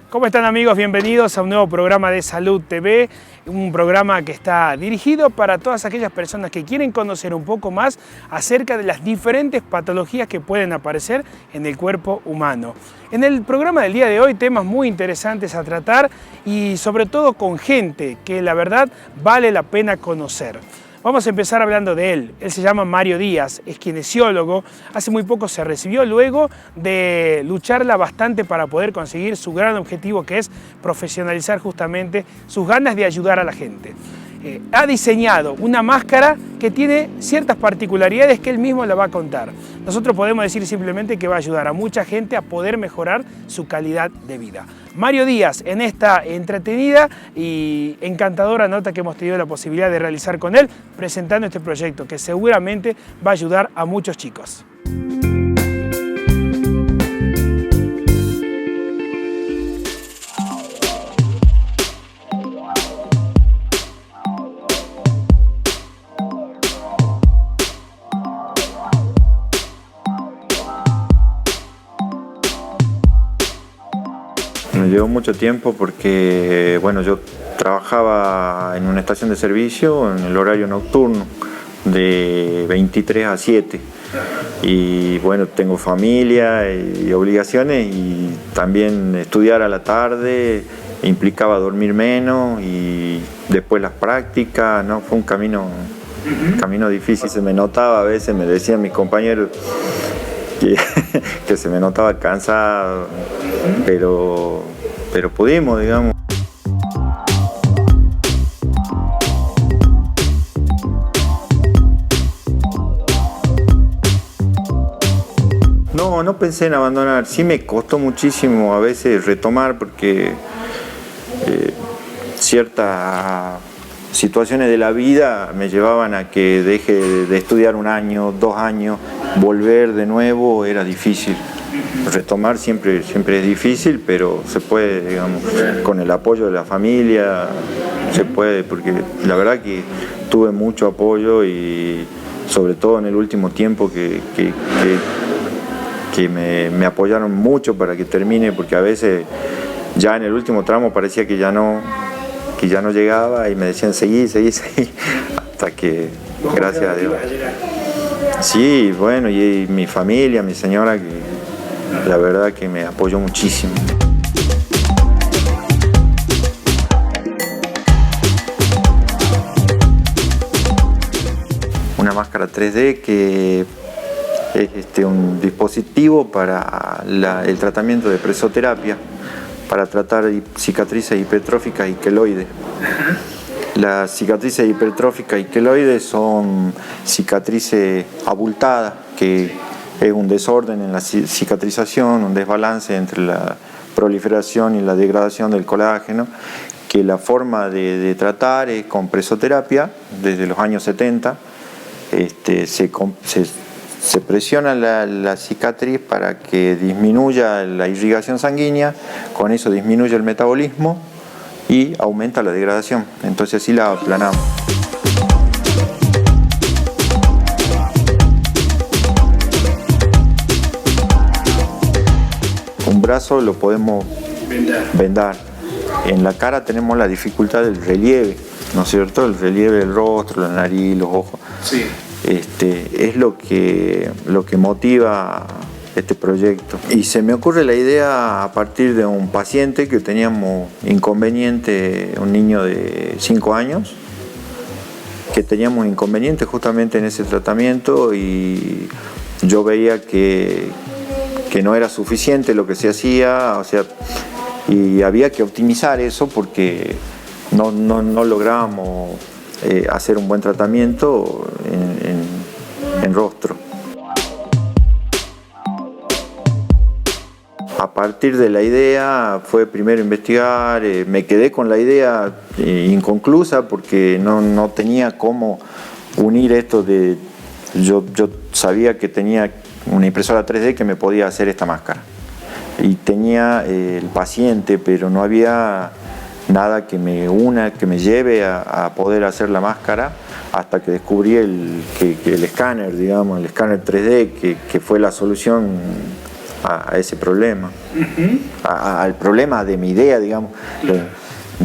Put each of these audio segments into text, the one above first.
¿Cómo están, amigos? Bienvenidos a un nuevo programa de Salud TV, un programa que está dirigido para todas aquellas personas que quieren conocer un poco más acerca de las diferentes patologías que pueden aparecer en el cuerpo humano. En el programa del día de hoy, temas muy interesantes a tratar y sobre todo con gente que la verdad vale la pena conocer. Vamos a empezar hablando de él. Él se llama Mario Díaz, es kinesiólogo. Hace muy poco se recibió luego de lucharla bastante para poder conseguir su gran objetivo, que es profesionalizar justamente sus ganas de ayudar a la gente. Ha diseñado una máscara que tiene ciertas particularidades que él mismo la va a contar. Nosotros podemos decir simplemente que va a ayudar a mucha gente a poder mejorar su calidad de vida. Mario Díaz, en esta entretenida y encantadora nota que hemos tenido la posibilidad de realizar con él, presentando este proyecto que seguramente va a ayudar a muchos chicos. Me llevó mucho tiempo porque, bueno, yo trabajaba en una estación de servicio en el horario nocturno de 23 a 7 y bueno, tengo familia y obligaciones y también estudiar a la tarde implicaba dormir menos y después las prácticas, ¿no? Fue un camino difícil, se me notaba a veces, me decían mis compañeros que se me notaba cansado, pero pudimos, digamos. No pensé en abandonar, sí me costó muchísimo a veces retomar porque ciertas situaciones de la vida me llevaban a que deje de estudiar un año, 2 años, volver de nuevo era difícil. Retomar siempre es difícil, pero se puede, digamos, con el apoyo de la familia, se puede, porque la verdad que tuve mucho apoyo y sobre todo en el último tiempo que me apoyaron mucho para que termine, porque a veces ya en el último tramo parecía que ya no llegaba y me decían seguí, hasta que, gracias a Dios. Sí, bueno, y mi familia, mi señora, que la verdad que me apoyó muchísimo. Una máscara 3D que es un dispositivo para el tratamiento de presoterapia, para tratar cicatrices hipertróficas y queloides. Las cicatrices hipertróficas y queloides son cicatrices abultadas, que es un desorden en la cicatrización, un desbalance entre la proliferación y la degradación del colágeno, que la forma de tratar es con presoterapia. Desde los años 70 se presiona la cicatriz para que disminuya la irrigación sanguínea, con eso disminuye el metabolismo y aumenta la degradación, entonces así la aplanamos. Un brazo lo podemos vendar. En la cara tenemos la dificultad del relieve, ¿no es cierto? El relieve del rostro, la nariz, los ojos. Sí. Es lo que motiva este proyecto. Y se me ocurre la idea a partir de un paciente que teníamos inconveniente, un niño de 5 años, que teníamos inconveniente justamente en ese tratamiento y yo veía que no era suficiente lo que se hacía, o sea, y había que optimizar eso porque no lográbamos hacer un buen tratamiento en rostro. A partir de la idea fue primero investigar, me quedé con la idea inconclusa porque no tenía cómo unir esto de... Yo sabía que tenía una impresora 3D que me podía hacer esta máscara y tenía el paciente, pero no había nada que me una, que me lleve a poder hacer la máscara hasta que descubrí el escáner, digamos, el escáner 3D, que fue la solución a ese problema, al problema de mi idea, digamos.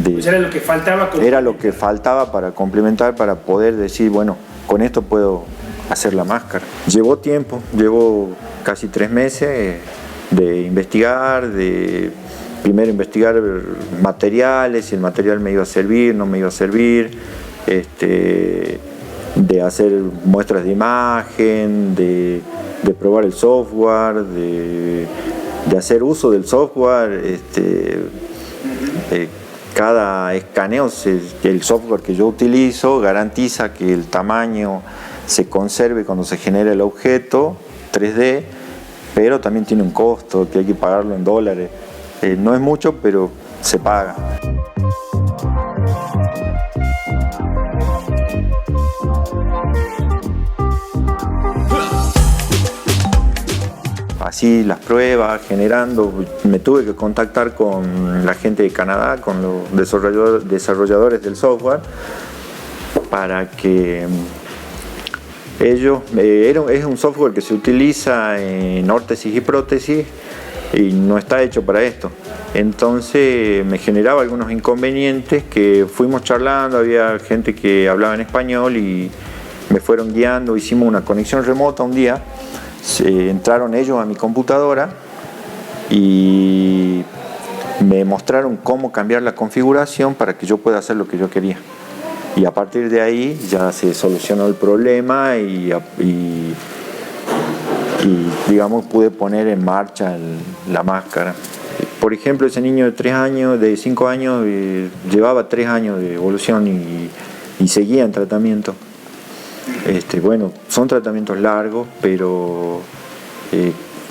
Pues era lo que faltaba. Era lo que faltaba para complementar, para poder decir, bueno, con esto puedo hacer la máscara. Llevó tiempo, llevó casi 3 meses de investigar, primero investigar materiales, si el material me iba a servir, no me iba a servir, de hacer muestras de imagen, de probar el software, de hacer uso del software. Cada escaneo, el software que yo utilizo garantiza que el tamaño se conserve cuando se genera el objeto 3D, pero también tiene un costo que hay que pagarlo en dólares. No es mucho, pero se paga. Así las pruebas, generando, me tuve que contactar con la gente de Canadá, con los desarrolladores del software, para que ellos, es un software que se utiliza en órtesis y prótesis y no está hecho para esto. Entonces me generaba algunos inconvenientes que fuimos charlando, había gente que hablaba en español y me fueron guiando, hicimos una conexión remota un día. Entraron ellos a mi computadora y me mostraron cómo cambiar la configuración para que yo pueda hacer lo que yo quería. Y a partir de ahí ya se solucionó el problema y digamos, pude poner en marcha la máscara. Por ejemplo, ese niño de 5 años, llevaba 3 años de evolución y seguía en tratamiento. Bueno, son tratamientos largos, pero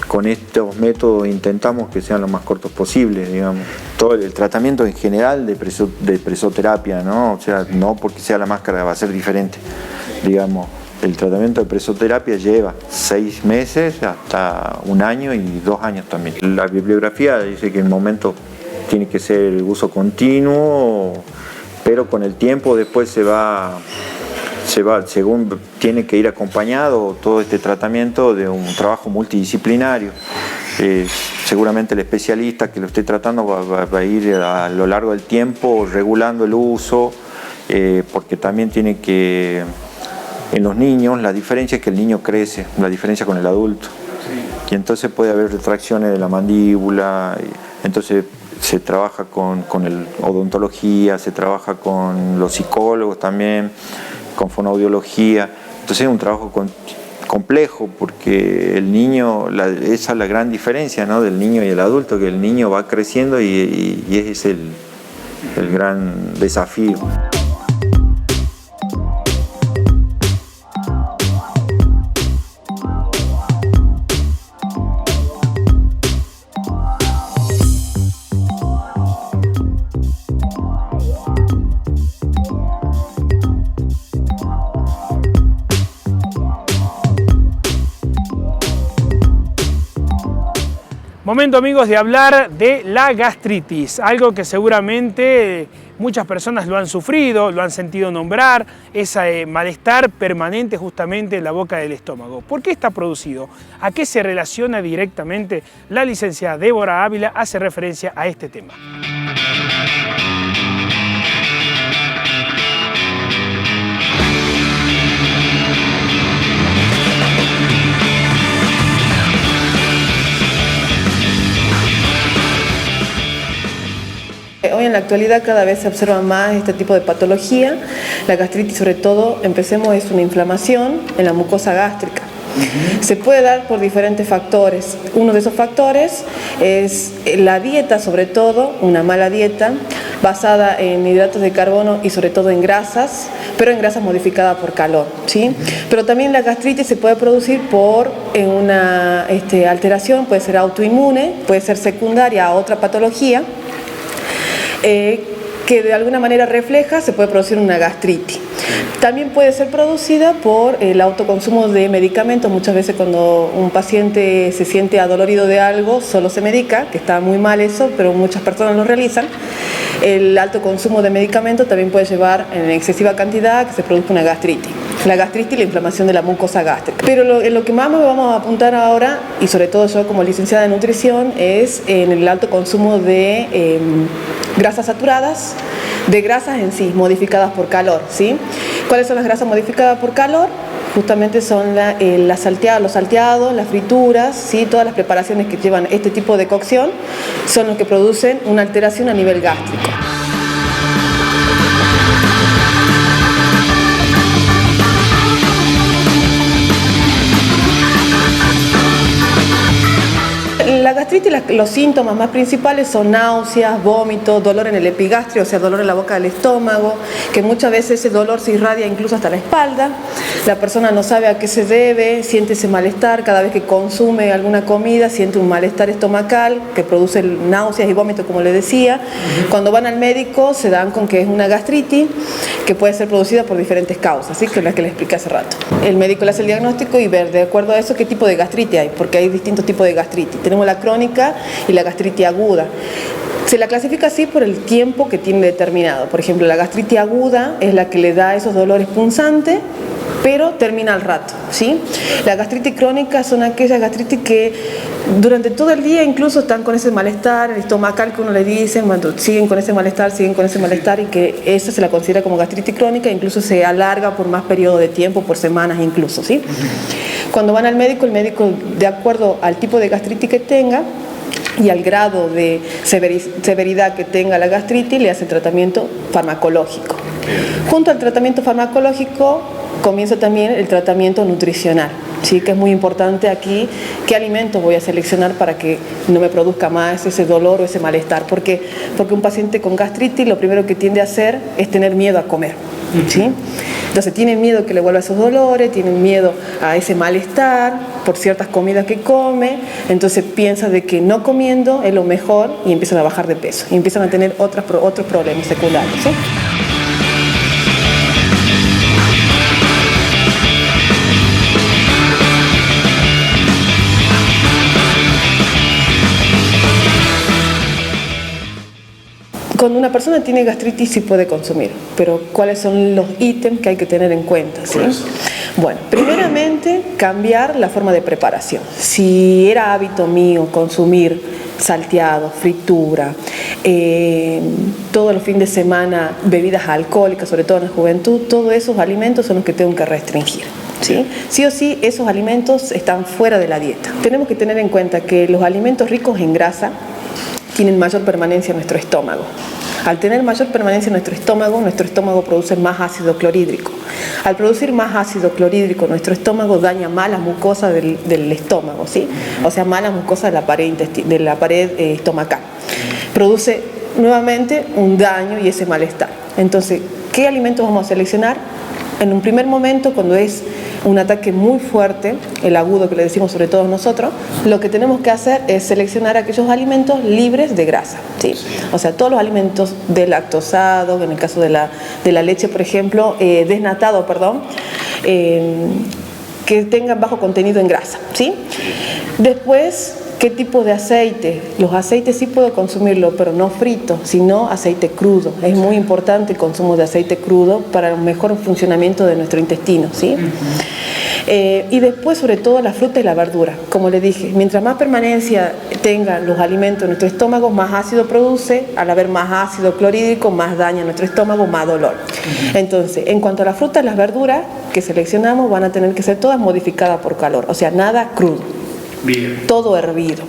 con estos métodos intentamos que sean lo más cortos posibles, digamos. Todo el tratamiento en general de presoterapia, ¿no? O sea, no porque sea la máscara va a ser diferente, digamos. El tratamiento de presoterapia lleva 6 meses hasta 1 año y 2 años también. La bibliografía dice que en el momento tiene que ser el uso continuo, pero con el tiempo después se va, según tiene que ir acompañado todo este tratamiento de un trabajo multidisciplinario. Seguramente el especialista que lo esté tratando va a ir a lo largo del tiempo regulando el uso, porque también tiene que, en los niños, la diferencia es que el niño crece, la diferencia con el adulto. Y entonces puede haber retracciones de la mandíbula, entonces se trabaja con odontología, se trabaja con los psicólogos también, con fonoaudiología. Entonces es un trabajo complejo, porque el niño, esa es la gran diferencia, ¿no?, del niño y el adulto, que el niño va creciendo y ese es el gran desafío. Momento, amigos, de hablar de la gastritis, algo que seguramente muchas personas lo han sufrido, lo han sentido nombrar, ese malestar permanente justamente en la boca del estómago. ¿Por qué está producido? ¿A qué se relaciona directamente? La licenciada Débora Ávila hace referencia a este tema. Hoy en la actualidad cada vez se observa más este tipo de patología. La gastritis, sobre todo, empecemos, es una inflamación en la mucosa gástrica. Se puede dar por diferentes factores. Uno de esos factores es la dieta, sobre todo, una mala dieta basada en hidratos de carbono y sobre todo en grasas, pero en grasas modificadas por calor, ¿sí? Pero también la gastritis se puede producir por una alteración, puede ser autoinmune, puede ser secundaria a otra patología, que de alguna manera refleja, se puede producir una gastritis. También puede ser producida por el autoconsumo de medicamentos. Muchas veces cuando un paciente se siente adolorido de algo, solo se medica, que está muy mal eso, pero muchas personas lo realizan. El alto consumo de medicamentos también puede llevar en excesiva cantidad a que se produzca una gastritis. la gastritis y la inflamación de la mucosa gástrica. Pero lo que más me vamos a apuntar ahora, y sobre todo yo como licenciada en nutrición, es en el alto consumo de grasas saturadas, de grasas en sí, modificadas por calor, ¿sí? ¿Cuáles son las grasas modificadas por calor? Justamente son los salteados, las frituras, ¿sí? Todas las preparaciones que llevan este tipo de cocción son los que producen una alteración a nivel gástrico. La gastritis, los síntomas más principales son náuseas, vómitos, dolor en el epigastrio, o sea, dolor en la boca del estómago, que muchas veces ese dolor se irradia incluso hasta la espalda. La persona no sabe a qué se debe, siente ese malestar, cada vez que consume alguna comida siente un malestar estomacal que produce náuseas y vómitos, como le decía. Cuando van al médico se dan con que es una gastritis que puede ser producida por diferentes causas, ¿sí? Que es la que les expliqué hace rato. El médico le hace el diagnóstico y ver de acuerdo a eso qué tipo de gastritis hay, porque hay distintos tipos de gastritis. Tenemos la crónica y la gastritis aguda. Se la clasifica así por el tiempo que tiene determinado. Por ejemplo, la gastritis aguda es la que le da esos dolores punzantes, pero termina al rato, ¿sí? La gastritis crónica son aquellas gastritis que durante todo el día incluso están con ese malestar estomacal que uno le dice, bueno, siguen con ese malestar y que esa se la considera como gastritis crónica, incluso se alarga por más periodo de tiempo, por semanas incluso, ¿sí? Cuando van al médico, el médico, de acuerdo al tipo de gastritis que tenga y al grado de severidad que tenga la gastritis, le hace tratamiento farmacológico. Junto al tratamiento farmacológico comienza también el tratamiento nutricional, ¿sí? Que es muy importante aquí qué alimentos voy a seleccionar para que no me produzca más ese dolor o ese malestar. Porque un paciente con gastritis lo primero que tiende a hacer es tener miedo a comer, ¿sí? Entonces tienen miedo que le vuelva esos dolores, tienen miedo a ese malestar por ciertas comidas que come, entonces piensa de que no comiendo es lo mejor y empiezan a bajar de peso y empiezan a tener otros problemas secundarios, ¿sí? Cuando una persona tiene gastritis sí puede consumir, pero ¿cuáles son los ítems que hay que tener en cuenta? ¿Sí? Bueno, primeramente cambiar la forma de preparación. Si era hábito mío consumir salteado, fritura, todos los fines de semana bebidas alcohólicas, sobre todo en la juventud, todos esos alimentos son los que tengo que restringir. ¿Sí? Sí o sí, esos alimentos están fuera de la dieta. Tenemos que tener en cuenta que los alimentos ricos en grasa tienen mayor permanencia en nuestro estómago. Al tener mayor permanencia en nuestro estómago produce más ácido clorhídrico. Al producir más ácido clorhídrico, nuestro estómago daña más la mucosa del estómago, ¿sí? O sea, más la mucosa de la pared estomacal. Produce nuevamente un daño y ese malestar. Entonces, ¿qué alimentos vamos a seleccionar? En un primer momento, cuando es un ataque muy fuerte, el agudo que le decimos sobre todo nosotros, lo que tenemos que hacer es seleccionar aquellos alimentos libres de grasa, ¿sí? O sea, todos los alimentos deslactosados, en el caso de la leche, por ejemplo, desnatado, que tengan bajo contenido en grasa, ¿sí? Después, ¿qué tipo de aceite? Los aceites sí puedo consumirlo, pero no frito, sino aceite crudo. Es muy importante el consumo de aceite crudo para un mejor funcionamiento de nuestro intestino, ¿sí? Y después, sobre todo, la fruta y la verdura. Como le dije, mientras más permanencia tengan los alimentos en nuestro estómago, más ácido produce. Al haber más ácido clorhídrico, más daña a nuestro estómago, más dolor. Entonces, en cuanto a las frutas y las verduras que seleccionamos, van a tener que ser todas modificadas por calor, o sea, nada crudo. Bien. Todo hervido.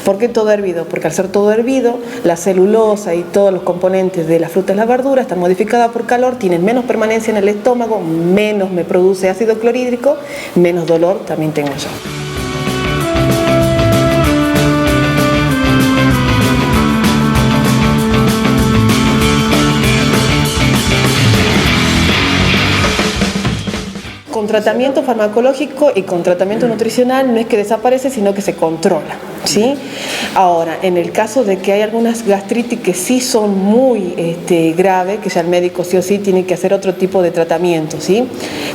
¿Por qué todo hervido? Porque al ser todo hervido, la celulosa y todos los componentes de las frutas y las verduras están modificadas por calor, tienen menos permanencia en el estómago, menos me produce ácido clorhídrico, menos dolor también tengo yo. Con tratamiento farmacológico y con tratamiento nutricional no es que desaparece, sino que se controla, ¿sí? Ahora, en el caso de que hay algunas gastritis que sí son muy graves, que ya el médico sí o sí tiene que hacer otro tipo de tratamiento, ¿sí?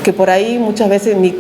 Que por ahí muchas veces ni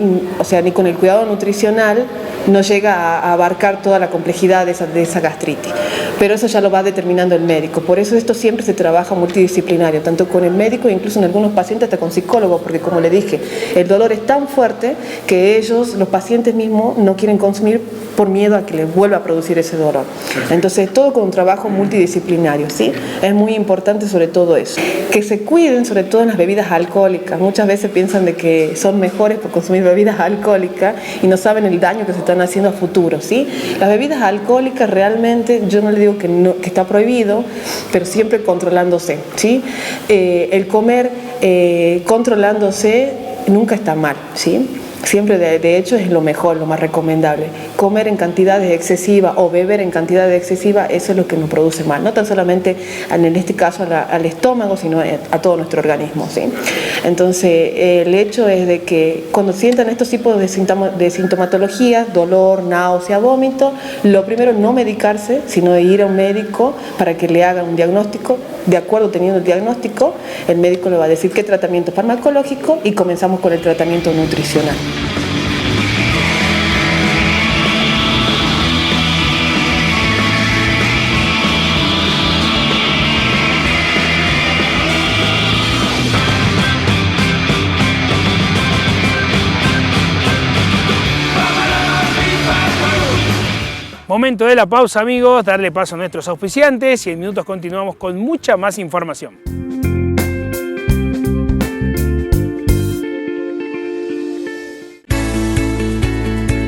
con el cuidado nutricional no llega a abarcar toda la complejidad de esa gastritis. Pero eso ya lo va determinando el médico. Por eso esto siempre se trabaja multidisciplinario, tanto con el médico e incluso en algunos pacientes hasta con psicólogos, porque como le dije, el dolor es tan fuerte que los pacientes mismos, no quieren consumir por miedo a que les vuelva a producir ese dolor. Entonces, todo con un trabajo multidisciplinario, ¿sí? Es muy importante sobre todo eso. Que se cuiden sobre todo en las bebidas alcohólicas. Muchas veces piensan de que son mejores por consumir bebidas alcohólicas y no saben el daño que se están haciendo a futuro, ¿sí? Las bebidas alcohólicas realmente, yo no le digo que está prohibido, pero siempre controlándose, ¿sí? El comer controlándose nunca está mal, ¿sí? Siempre, de hecho, es lo mejor, lo más recomendable. Comer en cantidades excesivas o beber en cantidades excesivas, eso es lo que nos produce mal. No tan solamente, en este caso, al estómago, sino a todo nuestro organismo, ¿sí? Entonces, el hecho es de que cuando sientan estos tipos de sintomatología, dolor, náusea, vómito, lo primero no medicarse, sino ir a un médico para que le hagan un diagnóstico. De acuerdo, teniendo el diagnóstico, el médico le va a decir qué tratamiento farmacológico y comenzamos con el tratamiento nutricional. Momento de la pausa, amigos, darle paso a nuestros auspiciantes y en minutos continuamos con mucha más información.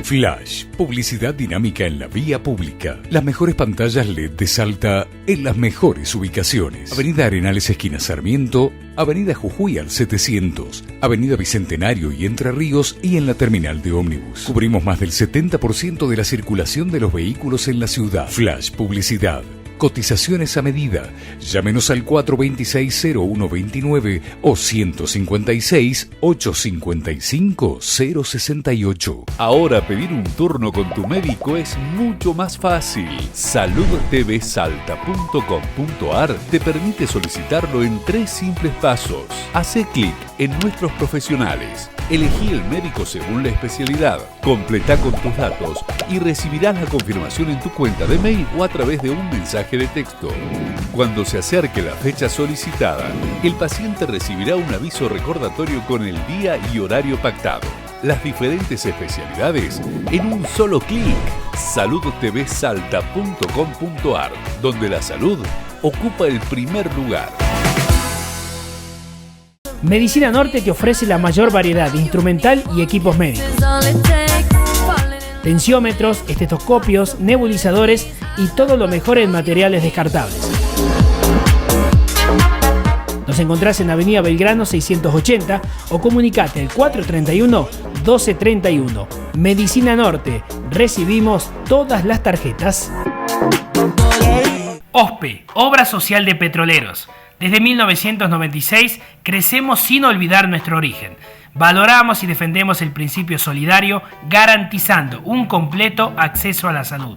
Flash, publicidad dinámica en la vía pública. Las mejores pantallas LED de Salta en las mejores ubicaciones. Avenida Arenales, esquina Sarmiento, Avenida Jujuy al 700, Avenida Bicentenario y Entre Ríos y en la terminal de ómnibus. Cubrimos más del 70% de la circulación de los vehículos en la ciudad. Flash, publicidad. Cotizaciones a medida. Llámenos al 426-0129 o 156-855-068. Ahora pedir un turno con tu médico es mucho más fácil. SaludTVSalta.com.ar te permite solicitarlo en 3 simples pasos. Hacé clic en nuestros profesionales. Elegí el médico según la especialidad. Completa con tus datos y recibirás la confirmación en tu cuenta de mail o a través de un mensaje de texto. Cuando se acerque la fecha solicitada, el paciente recibirá un aviso recordatorio con el día y horario pactado. Las diferentes especialidades en un solo clic. SaludTVSalta.com.ar, donde la salud ocupa el primer lugar. Medicina Norte te ofrece la mayor variedad de instrumental y equipos médicos. Tensiómetros, estetoscopios, nebulizadores y todo lo mejor en materiales descartables. Nos encontrás en Avenida Belgrano 680 o comunicate al 431-1231. Medicina Norte. Recibimos todas las tarjetas. OSPE, Obra Social de Petroleros. Desde 1996 crecemos sin olvidar nuestro origen. Valoramos y defendemos el principio solidario, garantizando un completo acceso a la salud.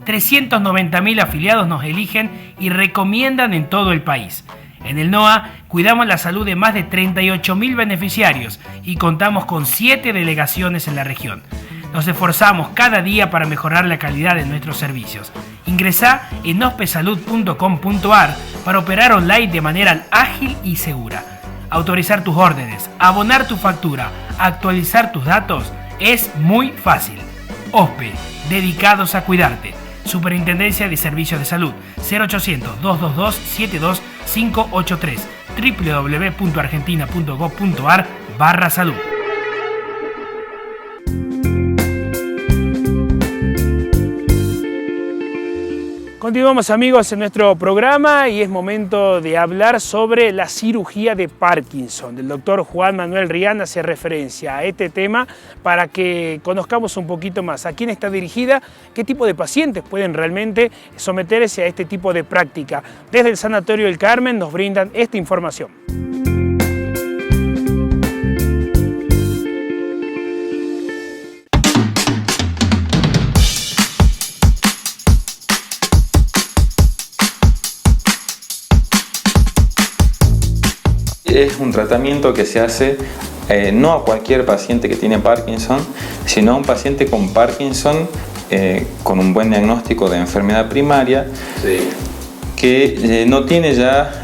390.000 afiliados nos eligen y recomiendan en todo el país. En el NOA cuidamos la salud de más de 38.000 beneficiarios y contamos con 7 delegaciones en la región. Nos esforzamos cada día para mejorar la calidad de nuestros servicios. Ingresá en ospesalud.com.ar para operar online de manera ágil y segura. Autorizar tus órdenes, abonar tu factura, actualizar tus datos es muy fácil. OSPE, dedicados a cuidarte. Superintendencia de Servicios de Salud, 0800-222-72583, www.argentina.gov.ar/salud. Continuamos, amigos, en nuestro programa y es momento de hablar sobre la cirugía de Parkinson. El doctor Juan Manuel Rián hace referencia a este tema para que conozcamos un poquito más a quién está dirigida, qué tipo de pacientes pueden realmente someterse a este tipo de práctica. Desde el Sanatorio El Carmen nos brindan esta información. Es un tratamiento que se hace no a cualquier paciente que tiene Parkinson, sino a un paciente con Parkinson con un buen diagnóstico de enfermedad primaria, sí, que no tiene ya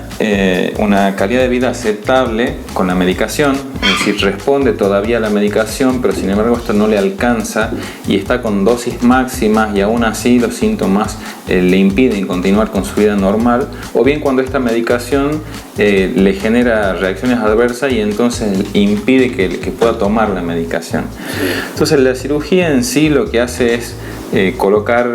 una calidad de vida aceptable con la medicación, es decir, responde todavía a la medicación, pero sin embargo esto no le alcanza y está con dosis máximas y aún así los síntomas le impiden continuar con su vida normal, o bien cuando esta medicación le genera reacciones adversas y entonces impide que pueda tomar la medicación. Entonces la cirugía en sí lo que hace es colocar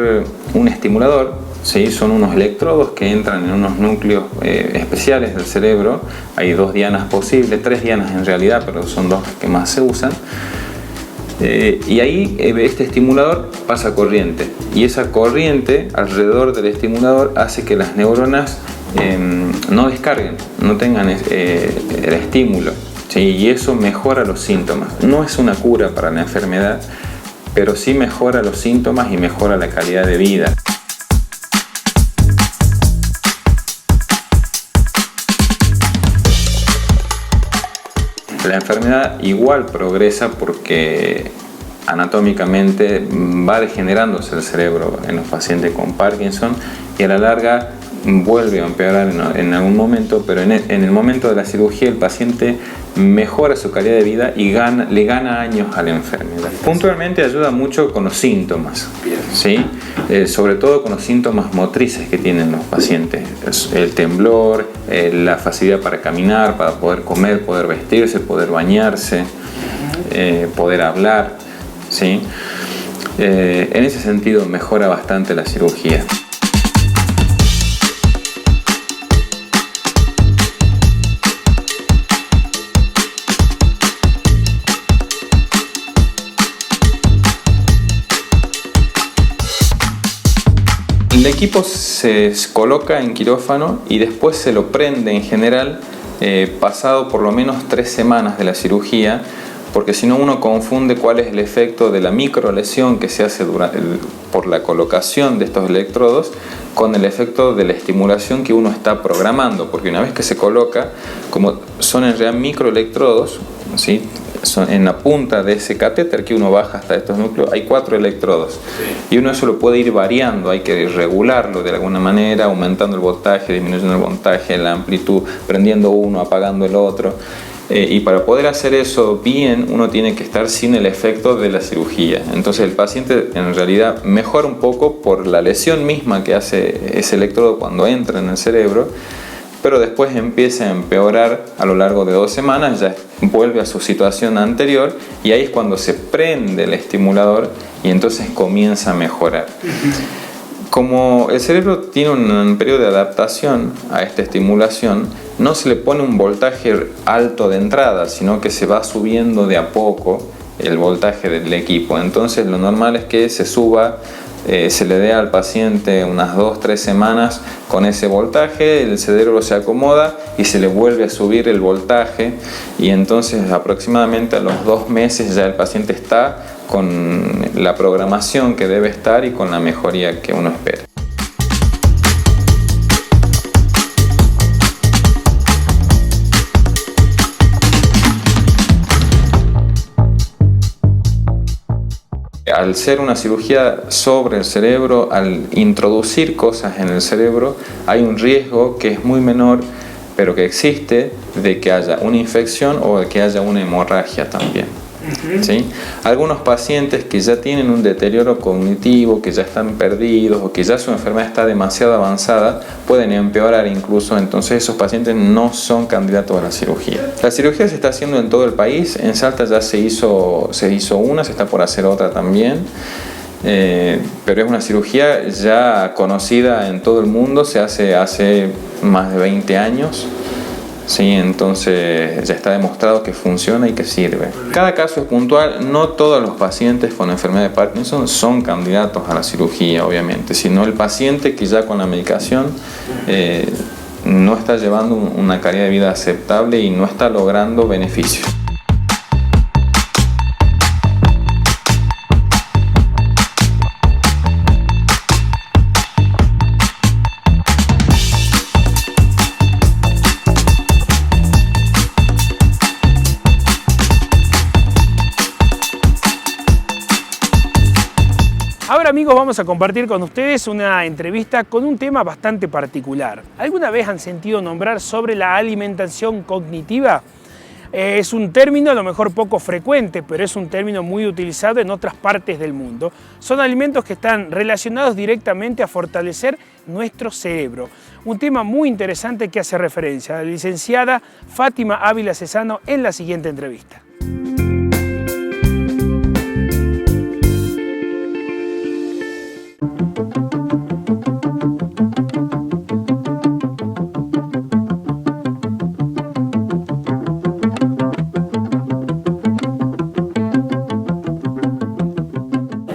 un estimulador. Sí, son unos electrodos que entran en unos núcleos especiales del cerebro. Hay 2 dianas posibles, 3 dianas en realidad, pero son 2 las que más se usan. Y ahí este estimulador pasa corriente. Y esa corriente alrededor del estimulador hace que las neuronas no descarguen, no tengan el estímulo. ¿Sí? Y eso mejora los síntomas. No es una cura para la enfermedad, pero sí mejora los síntomas y mejora la calidad de vida. La enfermedad igual progresa porque anatómicamente va degenerándose el cerebro en los pacientes con Parkinson y a la larga vuelve a empeorar en algún momento, pero en el momento de la cirugía el paciente mejora su calidad de vida y le gana años a la enfermedad. Puntualmente ayuda mucho con los síntomas, ¿sí? Sobre todo con los síntomas motrices que tienen los pacientes, el temblor, la facilidad para caminar, para poder comer, poder vestirse, poder bañarse, poder hablar, ¿sí? En ese sentido mejora bastante la cirugía. El equipo se coloca en quirófano y después se lo prende en general pasado por lo menos 3 semanas de la cirugía, porque si no uno confunde cuál es el efecto de la microlesión que se hace por la colocación de estos electrodos con el efecto de la estimulación que uno está programando, porque una vez que se coloca, como son en realidad microelectrodos, ¿sí? Son en la punta de ese catéter que uno baja hasta estos núcleos, hay 4 electrodos y uno eso lo puede ir variando, hay que regularlo de alguna manera, aumentando el voltaje, disminuyendo el voltaje, la amplitud, prendiendo uno, apagando el otro. Y para poder hacer eso bien uno tiene que estar sin el efecto de la cirugía. Entonces el paciente en realidad mejora un poco por la lesión misma que hace ese electrodo cuando entra en el cerebro, pero después empieza a empeorar a lo largo de 2 semanas, ya vuelve a su situación anterior y ahí es cuando se prende el estimulador y entonces comienza a mejorar. Como el cerebro tiene un periodo de adaptación a esta estimulación, no se le pone un voltaje alto de entrada, sino que se va subiendo de a poco el voltaje del equipo. Entonces lo normal es que se suba, se le dé al paciente unas 2-3 semanas con ese voltaje, el cerebro se acomoda y se le vuelve a subir el voltaje y entonces aproximadamente a los 2 meses ya el paciente está con la programación que debe estar y con la mejoría que uno espera. Al ser una cirugía sobre el cerebro, al introducir cosas en el cerebro, hay un riesgo que es muy menor, pero que existe, de que haya una infección o de que haya una hemorragia también. ¿Sí? Algunos pacientes que ya tienen un deterioro cognitivo, que ya están perdidos o que ya su enfermedad está demasiado avanzada, pueden empeorar incluso, entonces esos pacientes no son candidatos a la cirugía. La cirugía se está haciendo en todo el país, en Salta ya se hizo una, se está por hacer otra también, pero es una cirugía ya conocida en todo el mundo, se hace más de 20 años. Sí, entonces ya está demostrado que funciona y que sirve. Cada caso es puntual, no todos los pacientes con enfermedad de Parkinson son candidatos a la cirugía, obviamente, sino el paciente que ya con la medicación no está llevando una calidad de vida aceptable y no está logrando beneficios. Ahora, amigos, vamos a compartir con ustedes una entrevista con un tema bastante particular. ¿Alguna vez han sentido nombrar sobre la alimentación cognitiva? Es un término a lo mejor poco frecuente, pero es un término muy utilizado en otras partes del mundo. Son alimentos que están relacionados directamente a fortalecer nuestro cerebro. Un tema muy interesante que hace referencia a la licenciada Fátima Ávila Cesano en la siguiente entrevista.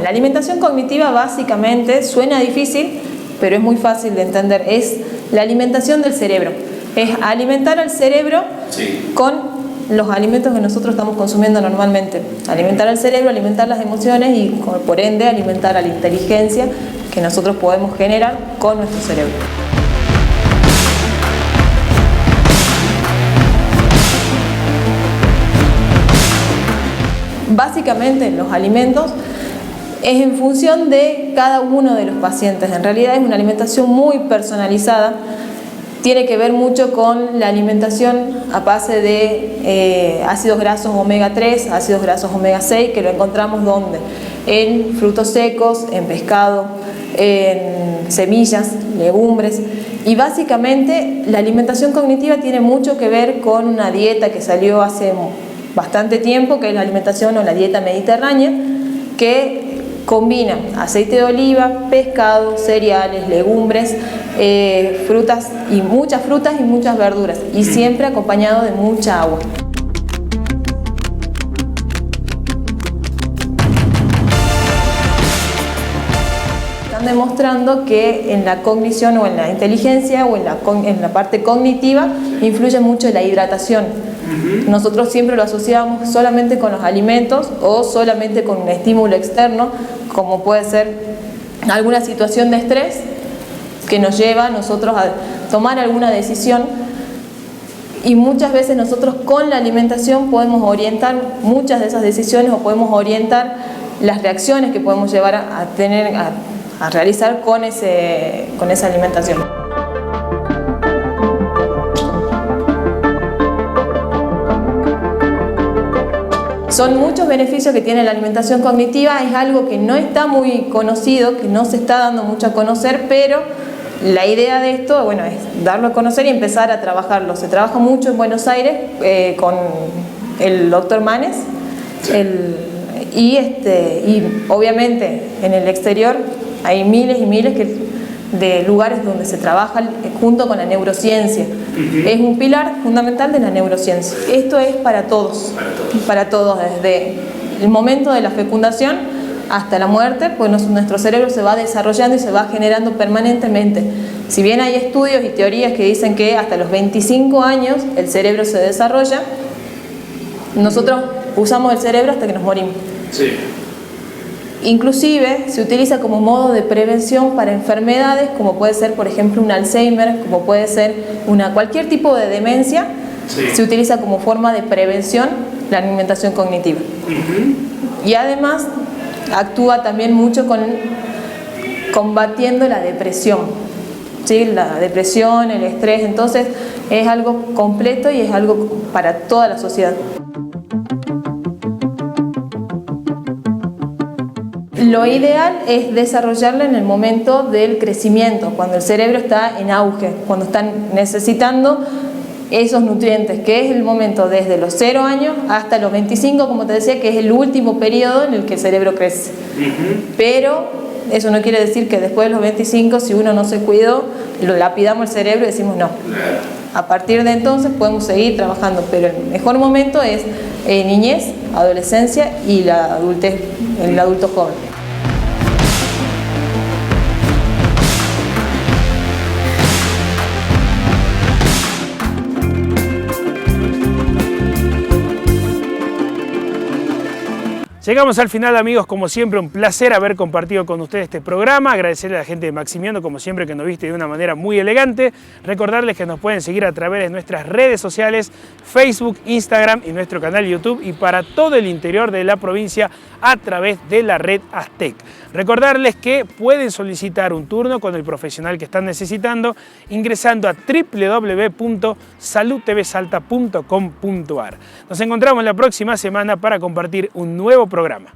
La alimentación cognitiva básicamente suena difícil, pero es muy fácil de entender. Es la alimentación del cerebro. Es alimentar al cerebro con los alimentos que nosotros estamos consumiendo normalmente. Alimentar al cerebro, alimentar las emociones y por ende alimentar a la inteligencia que nosotros podemos generar con nuestro cerebro. Básicamente los alimentos es en función de cada uno de los pacientes. En realidad es una alimentación muy personalizada. Tiene que ver mucho con la alimentación a base de ácidos grasos omega 3, ácidos grasos omega 6, que lo encontramos ¿dónde? En frutos secos, en pescado, en semillas, legumbres. Y básicamente la alimentación cognitiva tiene mucho que ver con una dieta que salió hace bastante tiempo, que es la alimentación o la dieta mediterránea, que combina aceite de oliva, pescado, cereales, legumbres, frutas y muchas verduras, y siempre acompañado de mucha agua. Están demostrando que en la cognición o en la inteligencia o en la parte cognitiva influye mucho la hidratación. Nosotros siempre lo asociamos solamente con los alimentos o solamente con un estímulo externo, como puede ser alguna situación de estrés que nos lleva a nosotros a tomar alguna decisión, y muchas veces nosotros con la alimentación podemos orientar muchas de esas decisiones o podemos orientar las reacciones que podemos llevar a realizar con esa alimentación. Son muchos beneficios que tiene la alimentación cognitiva. Es algo que no está muy conocido, que no se está dando mucho a conocer, pero la idea de esto, bueno, es darlo a conocer y empezar a trabajarlo. Se trabaja mucho en Buenos Aires con el doctor Manes, y obviamente en el exterior hay miles y miles de lugares donde se trabaja junto con la neurociencia. Es un pilar fundamental de la neurociencia. Esto es para todos, desde el momento de la fecundación hasta la muerte, pues nuestro cerebro se va desarrollando y se va generando permanentemente. Si bien hay estudios y teorías que dicen que hasta los 25 años el cerebro se desarrolla, nosotros usamos el cerebro hasta que nos morimos. Sí. Inclusive se utiliza como modo de prevención para enfermedades como puede ser, por ejemplo, un Alzheimer, como puede ser cualquier tipo de demencia. Sí. Se utiliza como forma de prevención la alimentación cognitiva. Y además actúa también mucho combatiendo la depresión, ¿sí? La depresión, el estrés. Entonces es algo completo y es algo para toda la sociedad. Lo ideal es desarrollarla en el momento del crecimiento, cuando el cerebro está en auge, cuando están necesitando esos nutrientes, que es el momento desde los 0 años hasta los 25, como te decía, que es el último periodo en el que el cerebro crece. Pero eso no quiere decir que después de los 25, si uno no se cuidó, lo lapidamos el cerebro y decimos no. A partir de entonces podemos seguir trabajando, pero el mejor momento es niñez, adolescencia y la adultez, el adulto joven. Llegamos al final, amigos, como siempre un placer haber compartido con ustedes este programa, agradecerle a la gente de Maximiano como siempre que nos viste de una manera muy elegante, recordarles que nos pueden seguir a través de nuestras redes sociales, Facebook, Instagram y nuestro canal YouTube y para todo el interior de la provincia a través de la red Aztec. Recordarles que pueden solicitar un turno con el profesional que están necesitando ingresando a www.saludtvsalta.com.ar. Nos encontramos la próxima semana para compartir un nuevo programa.